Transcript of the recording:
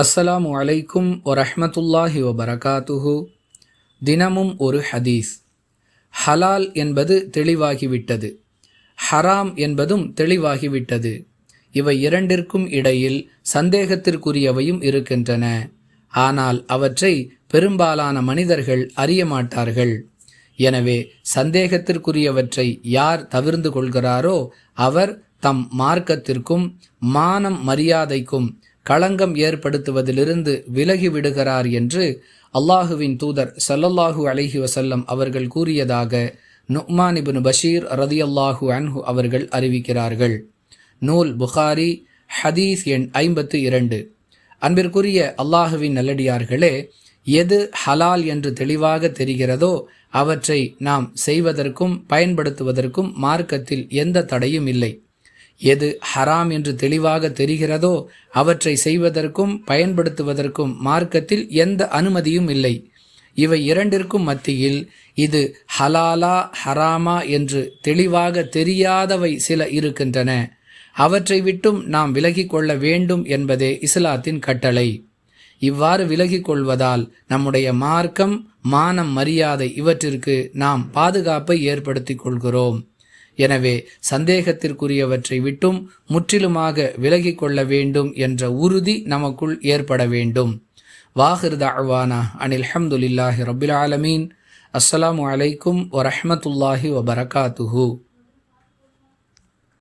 அஸ்ஸலாமு அலைக்கும் வரஹ்மத்துல்லாஹி வபரகாத்துஹு. தினமும் ஒரு ஹதீஸ். ஹலால் என்பது தெளிவாகிவிட்டது, ஹராம் என்பதும் தெளிவாகிவிட்டது. இவை இரண்டிற்கும் இடையில் சந்தேகத்திற்குரியவையும் இருக்கின்றன. ஆனால் அவற்றை பெரும்பாலான மனிதர்கள் அறிய மாட்டார்கள். எனவே சந்தேகத்திற்குரியவற்றை யார் தவிர்ந்து கொள்கிறாரோ அவர் தம் மார்க்கத்திற்கும் மானம் மரியாதைக்கும் களங்கம் ஏற்படுத்துவதிலிருந்து விலகிவிடுகிறார் என்று அல்லாஹுவின் தூதர் ஸல்லல்லாஹு அலைஹி வஸல்லம் அவர்கள் கூறியதாக நுஅ்மான் இப்னு பஷீர் ரலியல்லாஹு அன்ஹு அவர்கள் அறிவிக்கிறார்கள். நூல் புகாரி, ஹதீஸ் எண் 52. அன்பிற்குரிய அல்லாஹுவின் நல்லடியார்களே, எது ஹலால் என்று தெளிவாக தெரிகிறதோ அவற்றை நாம் செய்வதற்கும் பயன்படுத்துவதற்கும் மார்க்கத்தில் எந்த தடையும் இல்லை. எது ஹராம் என்று தெளிவாக தெரிகிறதோ அவற்றை செய்வதற்கும் பயன்படுத்துவதற்கும் மார்க்கத்தில் எந்த அனுமதியும் இல்லை. இவை இரண்டிற்கும் மத்தியில் இது ஹலாலா ஹராமா என்று தெளிவாக தெரியாதவை சில இருக்கின்றன. அவற்றை விட்டும் நாம் விலகிக் கொள்ள வேண்டும் என்பதே இஸ்லாத்தின் கட்டளை. இவ்வாறு விலகிக் கொள்வதால் நம்முடைய மார்க்கம், மானம், மரியாதை இவற்றிற்கு நாம் பாதுகாப்பை ஏற்படுத்தி கொள்கிறோம். எனவே சந்தேகத்திற்குரியவற்றை விட்டும் முற்றிலுமாக விலகிக் கொள்ள வேண்டும் என்ற உறுதி நமக்குள் ஏற்பட வேண்டும். வாஹிர் தஅவானா அனில் ஹம்துலில்லாஹி ரப்பில் ஆலமீன். அஸ்ஸலாமு அலைக்கும் வரஹ்மத்துல்லாஹி வபரகாத்துஹு.